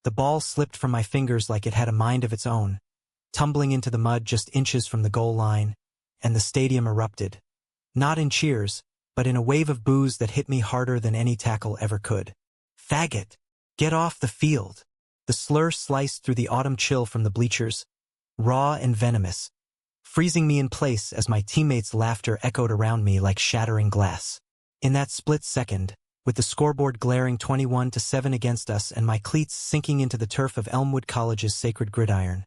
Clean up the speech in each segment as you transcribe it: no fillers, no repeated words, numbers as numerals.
The ball slipped from my fingers like it had a mind of its own, tumbling into the mud just inches from the goal line, and the stadium erupted. Not in cheers, but in a wave of boos that hit me harder than any tackle ever could. "Faggot! Get off the field!" The slur sliced through the autumn chill from the bleachers, raw and venomous, freezing me in place as my teammates' laughter echoed around me like shattering glass. In that split second, with the scoreboard glaring 21-7 against us and my cleats sinking into the turf of Elmwood College's sacred gridiron,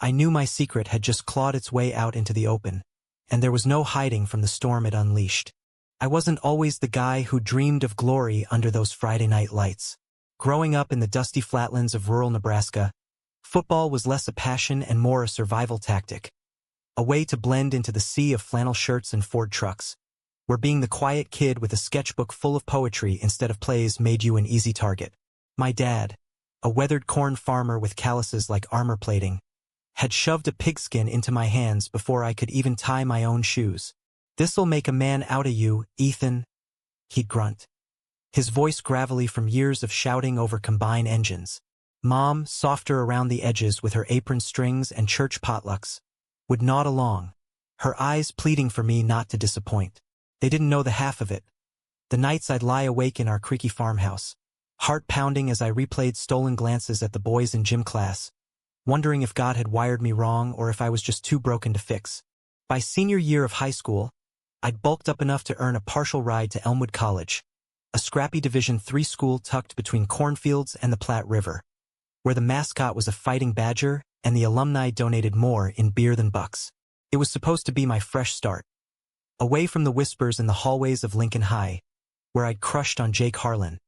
I knew my secret had just clawed its way out into the open, and there was no hiding from the storm it unleashed. I wasn't always the guy who dreamed of glory under those Friday night lights. Growing up in the dusty flatlands of rural Nebraska, football was less a passion and more a survival tactic, a way to blend into the sea of flannel shirts and Ford trucks, where being the quiet kid with a sketchbook full of poetry instead of plays made you an easy target. My dad, a weathered corn farmer with calluses like armor plating, had shoved a pigskin into my hands before I could even tie my own shoes. "This'll make a man out of you, Ethan," he'd grunt, his voice gravelly from years of shouting over combine engines. Mom, softer around the edges with her apron strings and church potlucks, would nod along, her eyes pleading for me not to disappoint. They didn't know the half of it. The nights I'd lie awake in our creaky farmhouse, heart pounding as I replayed stolen glances at the boys in gym class, wondering if God had wired me wrong or if I was just too broken to fix. By senior year of high school, I'd bulked up enough to earn a partial ride to Elmwood College, a scrappy Division III school tucked between cornfields and the Platte River, where the mascot was a fighting badger and the alumni donated more in beer than bucks. It was supposed to be my fresh start, away from the whispers in the hallways of Lincoln High, where I'd crushed on Jake Harlan,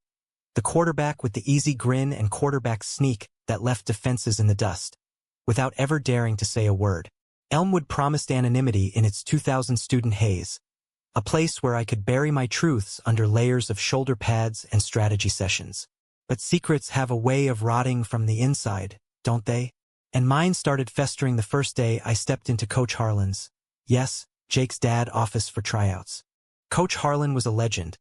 the quarterback with the easy grin and quarterback sneak that left defenses in the dust, without ever daring to say a word. Elmwood promised anonymity in its 2,000 student haze, a place where I could bury my truths under layers of shoulder pads and strategy sessions. But secrets have a way of rotting from the inside, don't they? And mine started festering the first day I stepped into Coach Harlan's, yes, Jake's dad, office for tryouts. Coach Harlan was a legend,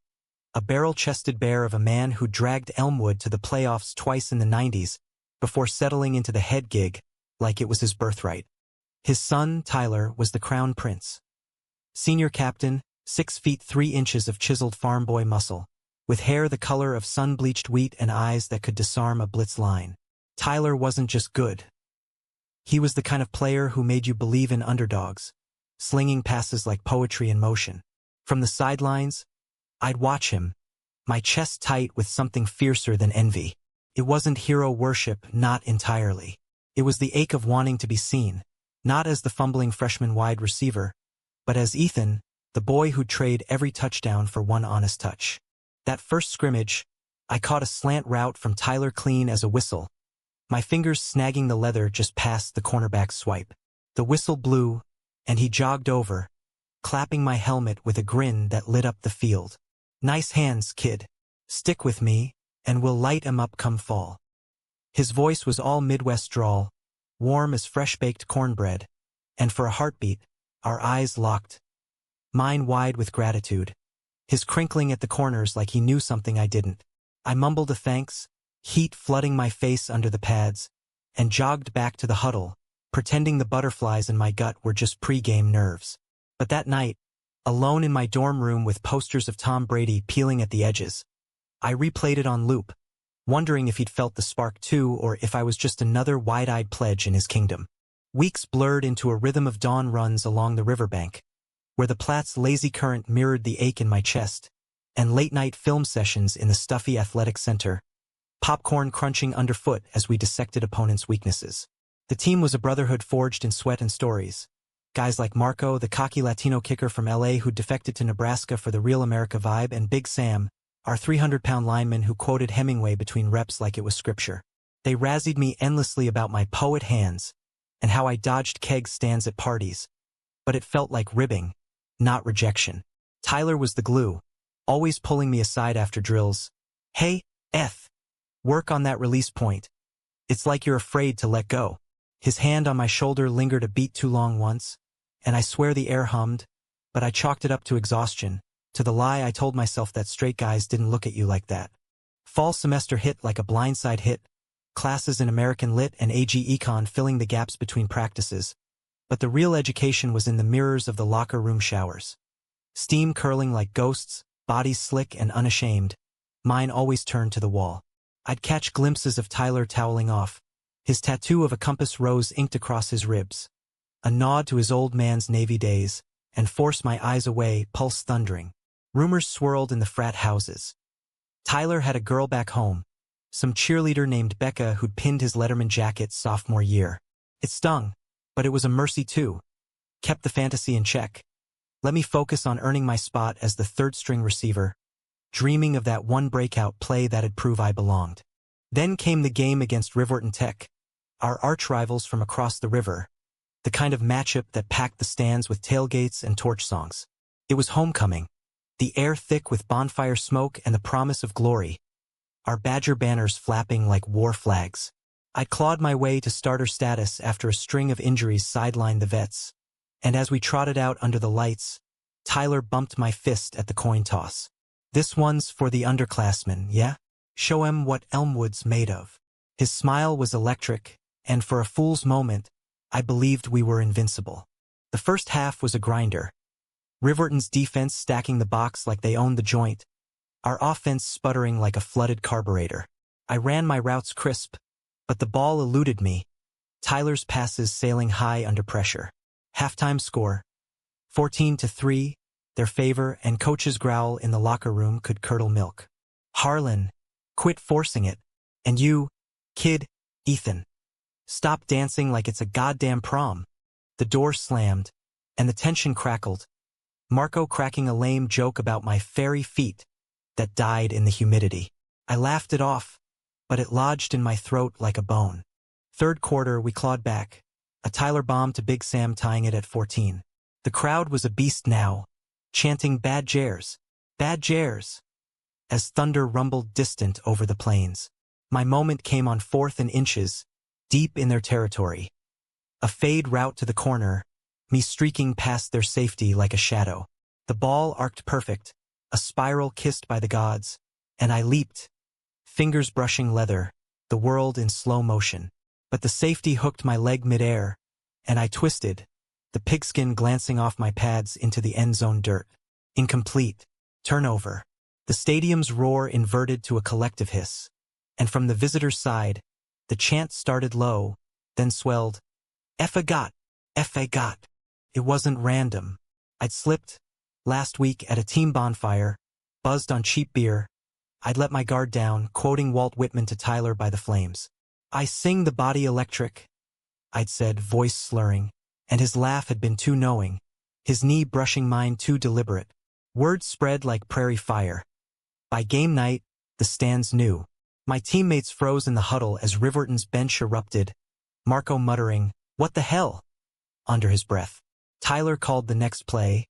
a barrel-chested bear of a man who dragged Elmwood to the playoffs twice in the 90s before settling into the head gig like it was his birthright. His son, Tyler, was the crown prince. Senior captain, 6 feet 3 inches of chiseled farm boy muscle, with hair the color of sun-bleached wheat and eyes that could disarm a blitz line. Tyler wasn't just good. He was the kind of player who made you believe in underdogs, slinging passes like poetry in motion. From the sidelines, I'd watch him, my chest tight with something fiercer than envy. It wasn't hero worship, not entirely. It was the ache of wanting to be seen, not as the fumbling freshman wide receiver, but as Ethan, the boy who'd trade every touchdown for one honest touch. That first scrimmage, I caught a slant route from Tyler clean as a whistle, my fingers snagging the leather just past the cornerback's swipe. The whistle blew, and he jogged over, clapping my helmet with a grin that lit up the field. "Nice hands, kid. Stick with me, and we'll light 'em up come fall." His voice was all Midwest drawl, warm as fresh-baked cornbread, and for a heartbeat, our eyes locked, mine wide with gratitude, his crinkling at the corners like he knew something I didn't. I mumbled a thanks, heat flooding my face under the pads, and jogged back to the huddle, pretending the butterflies in my gut were just pre-game nerves. But that night, alone in my dorm room with posters of Tom Brady peeling at the edges, I replayed it on loop, wondering if he'd felt the spark too or if I was just another wide-eyed pledge in his kingdom. Weeks blurred into a rhythm of dawn runs along the riverbank, where the Platte's lazy current mirrored the ache in my chest, and late-night film sessions in the stuffy athletic center, popcorn crunching underfoot as we dissected opponents' weaknesses. The team was a brotherhood forged in sweat and stories. Guys like Marco, the cocky Latino kicker from LA who defected to Nebraska for the real America vibe, and Big Sam, our 300-pound lineman who quoted Hemingway between reps like it was scripture. They razzied me endlessly about my poet hands and how I dodged keg stands at parties, but it felt like ribbing, not rejection. Tyler was the glue, always pulling me aside after drills. "Hey, work on that release point. It's like you're afraid to let go." His hand on my shoulder lingered a beat too long once, and I swear the air hummed, but I chalked it up to exhaustion, to the lie I told myself that straight guys didn't look at you like that. Fall semester hit like a blindside hit, classes in American Lit and AG Econ filling the gaps between practices, but the real education was in the mirrors of the locker room showers. Steam curling like ghosts, bodies slick and unashamed. Mine always turned to the wall. I'd catch glimpses of Tyler toweling off, his tattoo of a compass rose inked across his ribs, a nod to his old man's Navy days, and force my eyes away, pulse thundering. Rumors swirled in the frat houses. Tyler had a girl back home, some cheerleader named Becca who'd pinned his Letterman jacket sophomore year. It stung, but it was a mercy too. Kept the fantasy in check. Let me focus on earning my spot as the third-string receiver, dreaming of that one breakout play that'd prove I belonged. Then came the game against Riverton Tech, our arch-rivals from across the river, the kind of matchup that packed the stands with tailgates and torch songs. It was homecoming, the air thick with bonfire smoke and the promise of glory, our Badger banners flapping like war flags. I clawed my way to starter status after a string of injuries sidelined the vets, and as we trotted out under the lights, Tyler bumped my fist at the coin toss. This one's for the underclassmen, yeah? Show 'em what Elmwood's made of. His smile was electric, and for a fool's moment, I believed we were invincible. The first half was a grinder. Riverton's defense stacking the box like they owned the joint, our offense sputtering like a flooded carburetor. I ran my routes crisp, but the ball eluded me, Tyler's passes sailing high under pressure. Halftime score, 14-3, their favor, and coach's growl in the locker room could curdle milk. Harlan, quit forcing it. And you, kid, Ethan, stop dancing like it's a goddamn prom. The door slammed, and the tension crackled, Marco cracking a lame joke about my fairy feet that died in the humidity. I laughed it off, but it lodged in my throat like a bone. Third quarter, we clawed back, a Tyler bomb to Big Sam tying it at 14. The crowd was a beast now, chanting "Bad Jares, Bad Jares," as thunder rumbled distant over the plains. My moment came on 4th and inches, deep in their territory. A fade route to the corner, me streaking past their safety like a shadow. The ball arced perfect, a spiral kissed by the gods, and I leaped, fingers brushing leather, the world in slow motion. But the safety hooked my leg midair, and I twisted, the pigskin glancing off my pads into the end zone dirt. Incomplete. Turnover. The stadium's roar inverted to a collective hiss, and from the visitor's side, the chant started low, then swelled. "Effa got! Effa got!" It wasn't random. I'd slipped, last week at a team bonfire, buzzed on cheap beer. I'd let my guard down, quoting Walt Whitman to Tyler by the flames. "I sing the body electric," I'd said, voice slurring, and his laugh had been too knowing, his knee brushing mine too deliberate. Word spread like prairie fire. By game night, the stands knew. My teammates froze in the huddle as Riverton's bench erupted, Marco muttering, "What the hell?" under his breath. Tyler called the next play,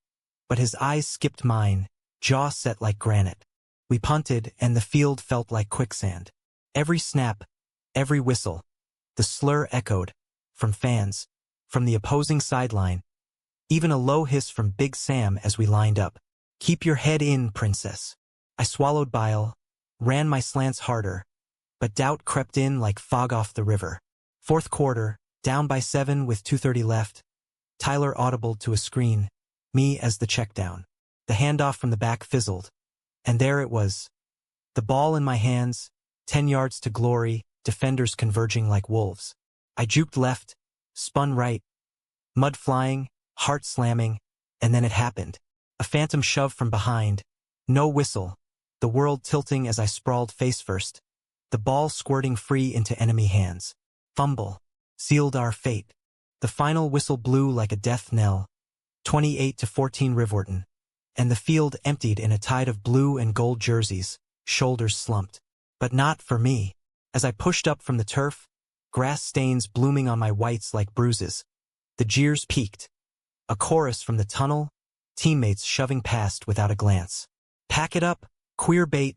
but his eyes skipped mine, jaw set like granite. We punted, and the field felt like quicksand. Every snap, every whistle, the slur echoed, from fans, from the opposing sideline, even a low hiss from Big Sam as we lined up. "Keep your head in, princess." I swallowed bile, ran my slants harder, but doubt crept in like fog off the river. Fourth quarter, down by 7 with 2:30 left, Tyler audibled to a screen, me as the checkdown. The handoff from the back fizzled, and there it was. The ball in my hands, 10 yards to glory, defenders converging like wolves. I juked left, spun right, mud flying, heart slamming, and then it happened. A phantom shove from behind, no whistle, the world tilting as I sprawled face first, the ball squirting free into enemy hands. Fumble, sealed our fate. The final whistle blew like a death knell, 28-14 Riverton, and the field emptied in a tide of blue and gold jerseys, shoulders slumped. But not for me. As I pushed up from the turf, grass stains blooming on my whites like bruises. The jeers peaked. A chorus from the tunnel, teammates shoving past without a glance. "Pack it up, queer bait,"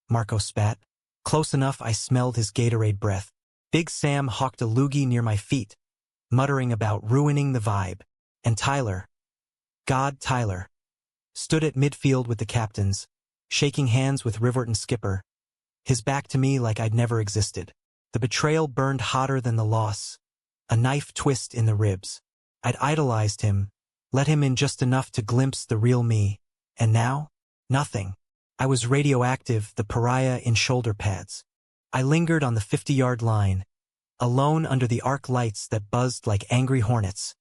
Marco spat. Close enough I smelled his Gatorade breath. Big Sam hawked a loogie near my feet, muttering about ruining the vibe. And Tyler, God Tyler, stood at midfield with the captains, shaking hands with Riverton skipper, his back to me like I'd never existed. The betrayal burned hotter than the loss, a knife twist in the ribs. I'd idolized him, let him in just enough to glimpse the real me, and now? Nothing. I was radioactive, the pariah in shoulder pads. I lingered on the 50-yard line, alone under the arc lights that buzzed like angry hornets,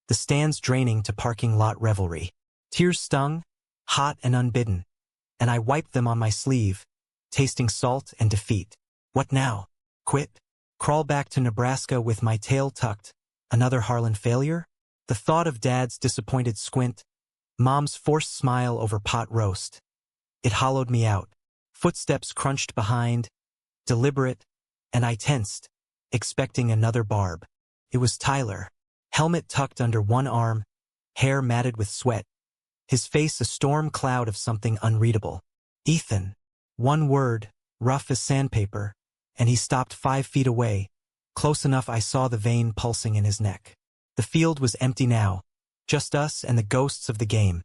the stands draining to parking lot revelry. Tears stung, hot and unbidden, and I wiped them on my sleeve, tasting salt and defeat. What now? Quit? Crawl back to Nebraska with my tail tucked? Another Harlan failure? The thought of Dad's disappointed squint, Mom's forced smile over pot roast. It hollowed me out. Footsteps crunched behind, deliberate, and I tensed, expecting another barb. It was Tyler, helmet tucked under one arm, hair matted with sweat, his face a storm cloud of something unreadable. Ethan. One word, rough as sandpaper, and he stopped 5 feet away, close enough I saw the vein pulsing in his neck. The field was empty now, just us and the ghosts of the game,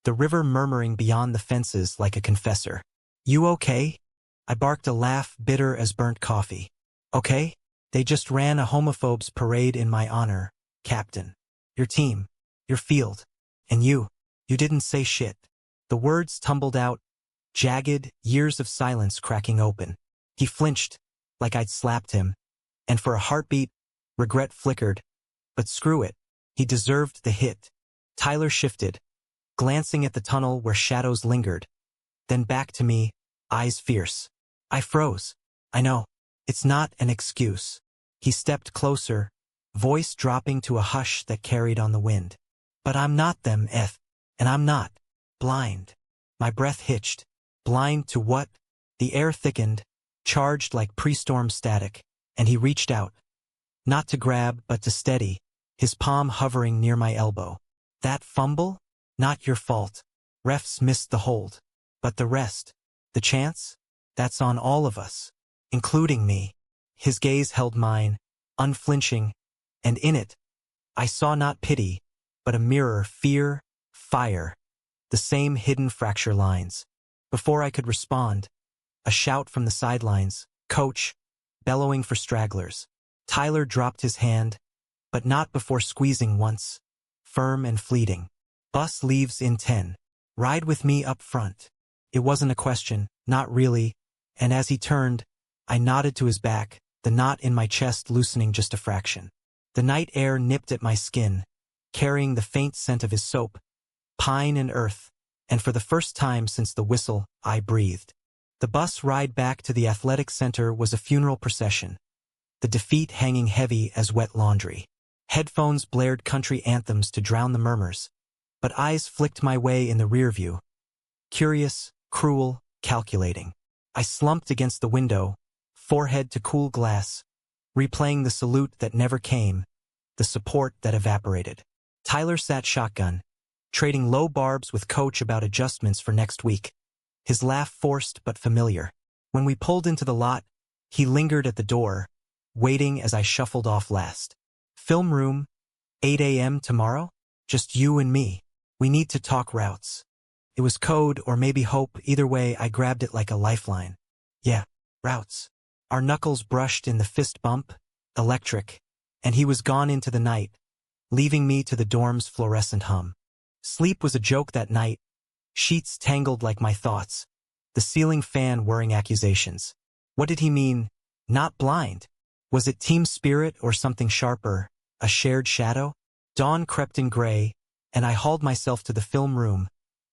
the river murmuring beyond the fences like a confessor. You okay? I barked, a laugh bitter as burnt coffee. Okay? They just ran a homophobe's parade in my honor, Captain. Your team, your field, and you didn't say shit. The words tumbled out, jagged, years of silence cracking open. He flinched, like I'd slapped him, and for a heartbeat, regret flickered. But screw it, he deserved the hit. Tyler shifted, glancing at the tunnel where shadows lingered, then back to me, eyes fierce. I froze. I know, it's not an excuse. He stepped closer, voice dropping to a hush that carried on the wind. But I'm not them, and I'm not blind. My breath hitched. Blind to what? The air thickened, charged like pre-storm static, and he reached out. Not to grab, but to steady, his palm hovering near my elbow. That fumble? Not your fault. Refs missed the hold. But the rest? The chance? That's on all of us, including me. His gaze held mine, unflinching, and in it, I saw not pity, but a mirror, fear, fire, the same hidden fracture lines. Before I could respond, a shout from the sidelines, "Coach," bellowing for stragglers. Tyler dropped his hand, but not before squeezing once, firm and fleeting. Bus leaves in 10. Ride with me up front. It wasn't a question, not really, and as he turned, I nodded to his back, the knot in my chest loosening just a fraction. The night air nipped at my skin, carrying the faint scent of his soap, pine and earth, and for the first time since the whistle, I breathed. The bus ride back to the athletic center was a funeral procession, the defeat hanging heavy as wet laundry. Headphones blared country anthems to drown the murmurs, but eyes flicked my way in the rear view. Curious, cruel, calculating. I slumped against the window, forehead to cool glass, replaying the salute that never came, the support that evaporated. Tyler sat shotgun, trading low barbs with Coach about adjustments for next week. His laugh forced but familiar. When we pulled into the lot, he lingered at the door, waiting as I shuffled off last. Film room, 8 a.m. tomorrow? Just you and me. We need to talk routes. It was code or maybe hope, either way I grabbed it like a lifeline. Yeah, routes. Our knuckles brushed in the fist bump, electric, and he was gone into the night, leaving me to the dorm's fluorescent hum. Sleep was a joke that night, sheets tangled like my thoughts, the ceiling fan whirring accusations. What did he mean, not blind? Was it team spirit or something sharper, a shared shadow? Dawn crept in gray, and I hauled myself to the film room,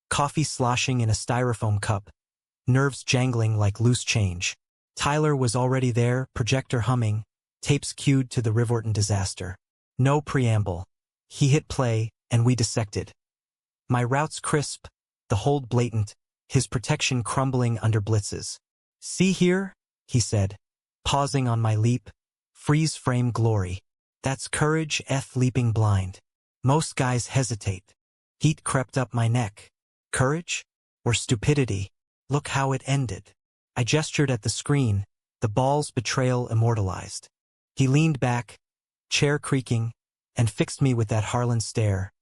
coffee sloshing in a styrofoam cup, nerves jangling like loose change. Tyler was already there, projector humming, tapes cued to the Rivorton disaster. No preamble. He hit play, and we dissected. My routes crisp, the hold blatant, his protection crumbling under blitzes. See here, he said, pausing on my leap, freeze frame glory. That's courage, leaping blind. Most guys hesitate. Heat crept up my neck. Courage? Or stupidity? Look how it ended. I gestured at the screen, the ball's betrayal immortalized. He leaned back, chair creaking, and fixed me with that Harlan stare.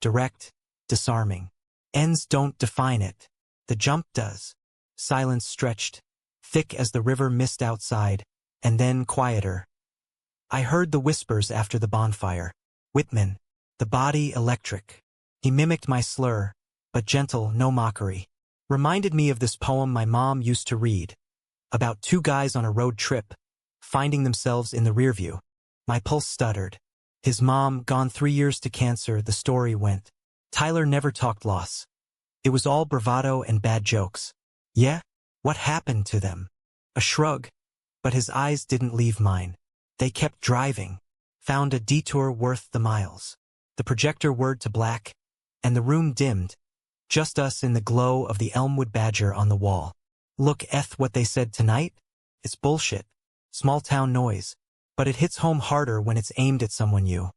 Direct, disarming. Ends don't define it. The jump does. Silence stretched, thick as the river mist outside, and then quieter. I heard the whispers after the bonfire. Whitman, the body electric. He mimicked my slur, but gentle, no mockery. Reminded me of this poem my mom used to read, about two guys on a road trip, finding themselves in the rearview. My pulse stuttered. His mom, gone 3 years to cancer, the story went. Tyler never talked loss. It was all bravado and bad jokes. Yeah? What happened to them? A shrug. But his eyes didn't leave mine. They kept driving. Found a detour worth the miles. The projector whirred to black, and the room dimmed. Just us in the glow of the Elmwood Badger on the wall. Look, what they said tonight? It's bullshit. Small town noise. But it hits home harder when it's aimed at someone you.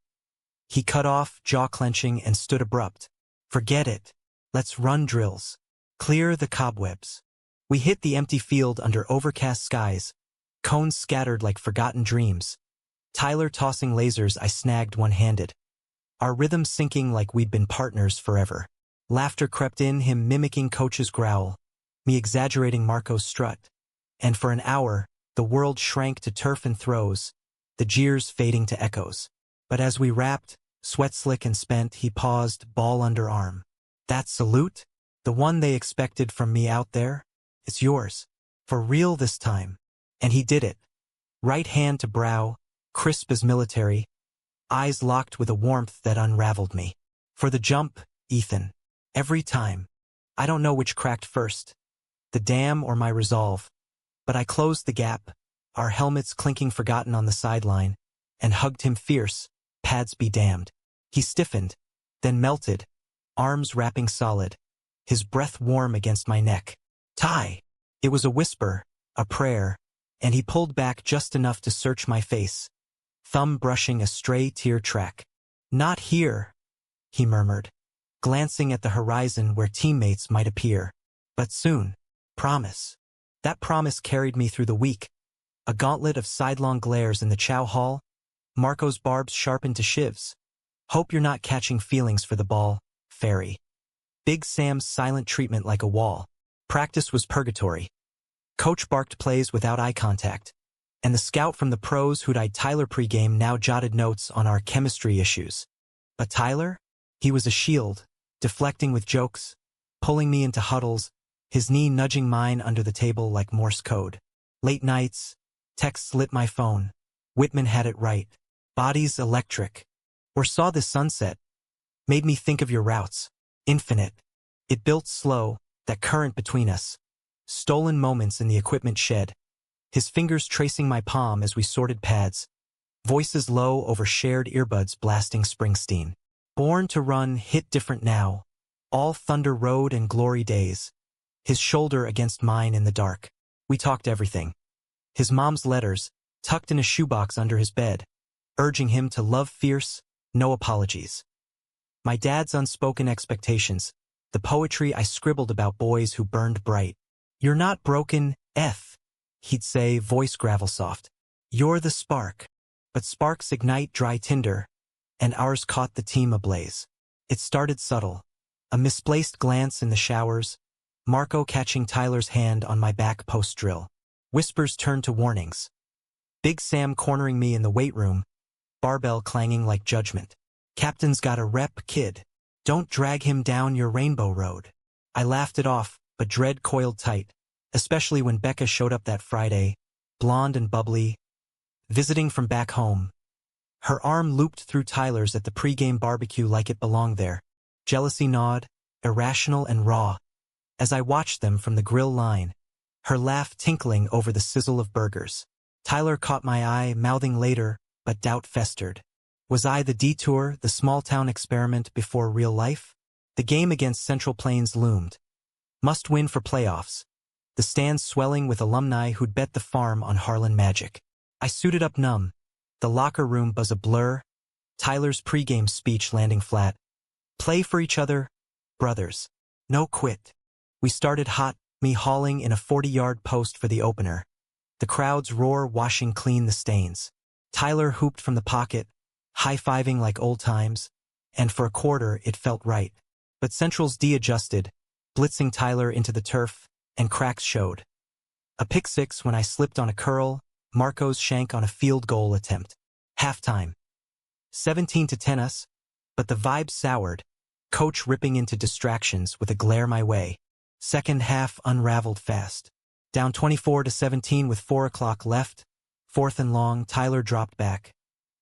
He cut off, jaw clenching, and stood abrupt. Forget it. Let's run drills. Clear the cobwebs. We hit the empty field under overcast skies. Cones scattered like forgotten dreams. Tyler tossing lasers I snagged one-handed. Our rhythm syncing like we'd been partners forever. Laughter crept in, him mimicking Coach's growl, me exaggerating Marco's strut. And for an hour, the world shrank to turf and throws, the jeers fading to echoes. But as we rapped, sweat slick and spent, he paused, ball under arm. That salute? The one they expected from me out there? It's yours. For real this time. And he did it. Right hand to brow, crisp as military, eyes locked with a warmth that unraveled me. For the jump, Ethan. Every time. I don't know which cracked first, the dam or my resolve. But I closed the gap, our helmets clinking forgotten on the sideline, and hugged him fierce, pads be damned. He stiffened, then melted, arms wrapping solid, his breath warm against my neck. Ty! It was a whisper, a prayer, and he pulled back just enough to search my face, thumb brushing a stray tear track. Not here, he murmured, glancing at the horizon where teammates might appear. But soon. Promise. That promise carried me through the week. A gauntlet of sidelong glares in the chow hall, Marco's barbs sharpened to shivs. Hope you're not catching feelings for the ball, fairy. Big Sam's silent treatment like a wall. Practice was purgatory. Coach barked plays without eye contact, and the scout from the pros who'd eyed Tyler pregame now jotted notes on our chemistry issues. But Tyler? He was a shield, deflecting with jokes, pulling me into huddles, his knee nudging mine under the table like Morse code. Late nights, texts lit my phone. Whitman had it right. Bodies electric. Or saw the sunset. Made me think of your routes. Infinite. It built slow, that current between us. Stolen moments in the equipment shed. His fingers tracing my palm as we sorted pads. Voices low over shared earbuds blasting Springsteen. Born to Run hit different now. All Thunder Road and Glory days. His shoulder against mine in the dark. We talked everything. His mom's letters, tucked in a shoebox under his bed, urging him to love fierce, no apologies. My dad's unspoken expectations, the poetry I scribbled about boys who burned bright. You're not broken, he'd say, voice gravel soft. You're the spark. But sparks ignite dry tinder, and ours caught the team ablaze. It started subtle. A misplaced glance in the showers, Marco catching Tyler's hand on my back post-drill. Whispers turned to warnings. Big Sam cornering me in the weight room, barbell clanging like judgment. Captain's got a rep, kid. Don't drag him down your rainbow road. I laughed it off, but dread coiled tight, especially when Becca showed up that Friday, blonde and bubbly, visiting from back home. Her arm looped through Tyler's at the pregame barbecue like it belonged there. Jealousy gnawed, irrational and raw. As I watched them from the grill line, her laugh tinkling over the sizzle of burgers. Tyler caught my eye, mouthing later, but doubt festered. Was I the detour, the small-town experiment before real life? The game against Central Plains loomed. Must win for playoffs. The stands swelling with alumni who'd bet the farm on Harlan Magic. I suited up numb. The locker room buzz a blur. Tyler's pregame speech landing flat. Play for each other, brothers. No quit. We started hot, me hauling in a 40-yard post for the opener. The crowd's roar washing clean the stains. Tyler hooped from the pocket, high-fiving like old times, and for a quarter it felt right. But Central's D adjusted, blitzing Tyler into the turf, and cracks showed. A pick six when I slipped on a curl, Marco's shank on a field goal attempt. Halftime. 17-10 us, but the vibe soured, coach ripping into distractions with a glare my way. Second half unraveled fast. Down 24-17 with 4 o'clock left, 4th and long, Tyler dropped back.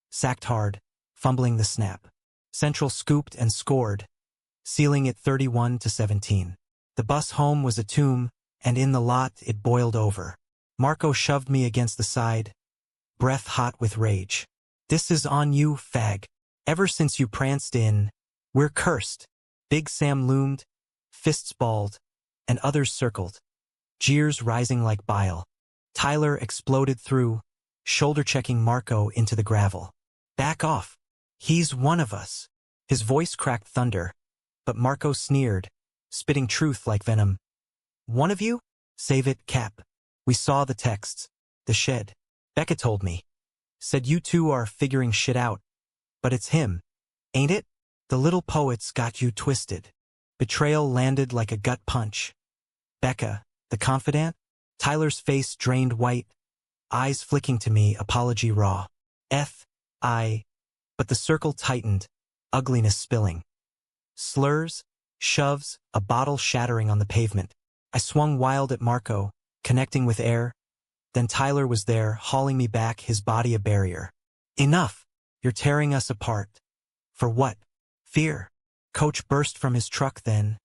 Sacked hard, fumbling the snap. Central scooped and scored, sealing it 31-17. The bus home was a tomb, and in the lot it boiled over. Marco shoved me against the side, breath hot with rage. "This is on you, fag. Ever since you pranced in, we're cursed." Big Sam loomed, fists balled, and others circled, jeers rising like bile. Tyler exploded through, shoulder-checking Marco into the gravel. "Back off. He's one of us." His voice cracked thunder, but Marco sneered, spitting truth like venom. "One of you? Save it, Cap. We saw the texts. The shed. Becca told me. Said you two are figuring shit out. But it's him, ain't it? The little poet's got you twisted." Betrayal landed like a gut punch. "Becca, the confidant?" Tyler's face drained white, eyes flicking to me, apology raw. "I..." But the circle tightened, ugliness spilling. Slurs, shoves, a bottle shattering on the pavement. I swung wild at Marco, connecting with air. Then Tyler was there, hauling me back, his body a barrier. "Enough! You're tearing us apart." "For what? Fear." Coach burst from his truck then,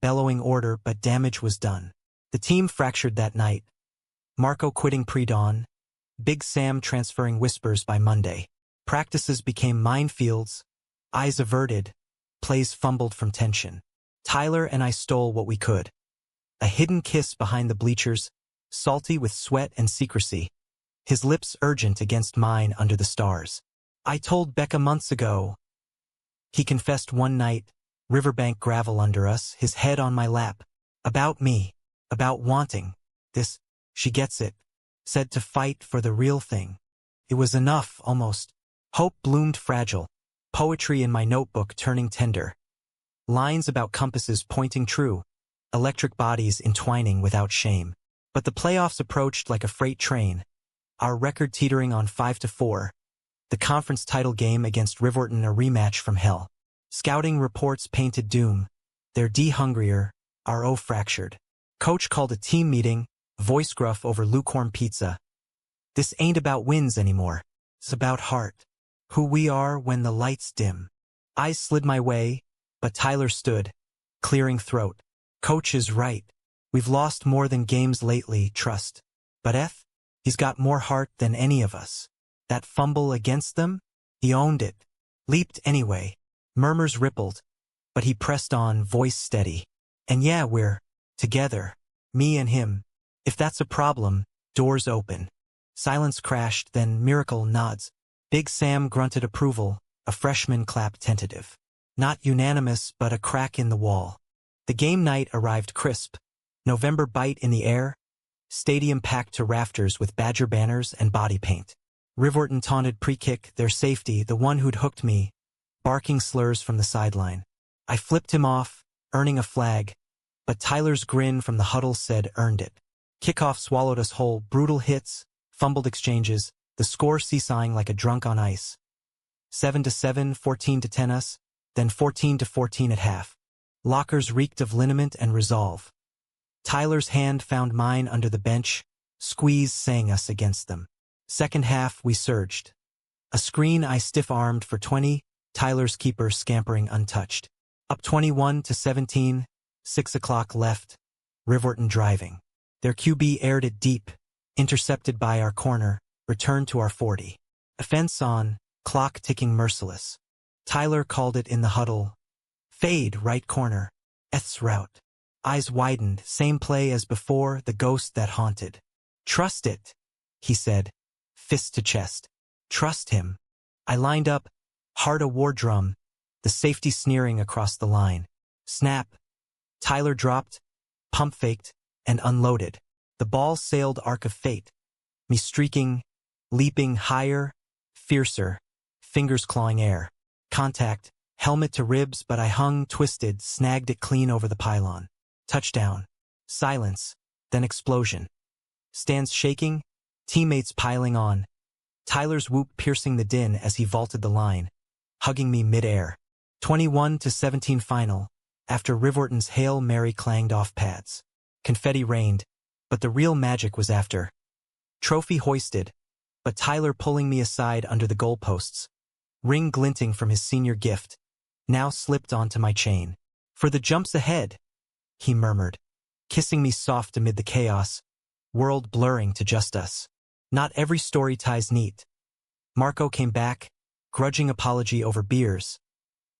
bellowing order, but damage was done. The team fractured that night. Marco quitting pre-dawn, Big Sam transferring Whispers by Monday. Practices became minefields, eyes averted, plays fumbled from tension. Tyler and I stole what we could. A hidden kiss behind the bleachers, salty with sweat and secrecy. His lips urgent against mine under the stars. "I told Becca months ago." He confessed one night, riverbank gravel under us, his head on my lap. About me, about wanting this, she gets it. Said to fight for the real thing. It was enough, almost. Hope bloomed fragile. Poetry in my notebook turning tender. Lines about compasses pointing true. Electric bodies entwining without shame. But the playoffs approached like a freight train. Our record teetering on 5-4. The conference title game against Riverton a rematch from hell. Scouting reports painted doom. Their D hungrier, our O fractured. Coach called a team meeting, voice gruff over lukewarm pizza. "This ain't about wins anymore. It's about heart. Who we are when the lights dim." Eyes slid my way, but Tyler stood, clearing throat. "Coach is right. We've lost more than games lately, trust. But he's got more heart than any of us. That fumble against them? He owned it. Leaped anyway." Murmurs rippled, but he pressed on, voice steady. "And yeah, we're together. Me and him. If that's a problem, doors open." Silence crashed, then miracle nods. Big Sam grunted approval, a freshman clap tentative. Not unanimous, but a crack in the wall. The game night arrived crisp. November bite in the air. Stadium packed to rafters with Badger banners and body paint. Riverton taunted pre-kick, their safety, the one who'd hooked me, barking slurs from the sideline. I flipped him off, earning a flag, but Tyler's grin from the huddle said earned it. Kickoff swallowed us whole, brutal hits, fumbled exchanges, the score seesawing like a drunk on ice. 7-7, 14-10 us, then 14-14 at half. Lockers reeked of liniment and resolve. Tyler's hand found mine under the bench, squeeze sang us against them. Second half we surged. A screen I stiff-armed for 20, Tyler's keeper scampering untouched. Up 21-17, 6 o'clock left, Riverton driving. Their QB aired it deep, intercepted by our corner, returned to our 40. Offense on, clock ticking merciless. Tyler called it in the huddle. Fade, right corner. Eth's route. Eyes widened, same play as before, the ghost that haunted. "Trust it," he said, fist to chest. "Trust him." I lined up, heart a war drum, the safety sneering across the line. Snap. Tyler dropped, pump faked, and unloaded. The ball sailed arc of fate. Me streaking, leaping higher, fiercer, fingers clawing air. Contact, helmet to ribs, but I hung, twisted, snagged it clean over the pylon. Touchdown. Silence, then explosion. Stands shaking, Teammates piling on. Tyler's whoop piercing the din as he vaulted the line, hugging me mid-air. 21-17 final, after Rivorton's Hail Mary clanged off pads. Confetti rained, but the real magic was after. Trophy hoisted, but Tyler pulling me aside under the goalposts. Ring glinting from his senior gift, now slipped onto my chain. For the jumps ahead, he murmured, kissing me soft amid the chaos, world blurring to just us. Not every story ties neat. Marco came back, grudging apology over beers.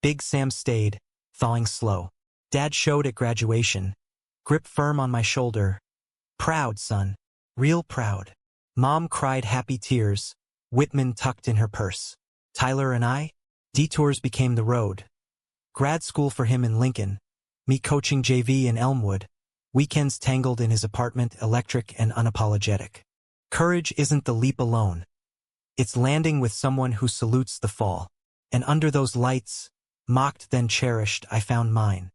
Big Sam stayed, thawing slow. Dad showed at graduation, grip firm on my shoulder. Proud, son. Real proud. Mom cried happy tears, Whitman tucked in her purse. Tyler and I? Detours became the road. Grad school for him in Lincoln, me coaching JV in Elmwood, weekends tangled in his apartment, electric and unapologetic. Courage isn't the leap alone. It's landing with someone who salutes the fall. And under those lights, mocked then cherished, I found mine.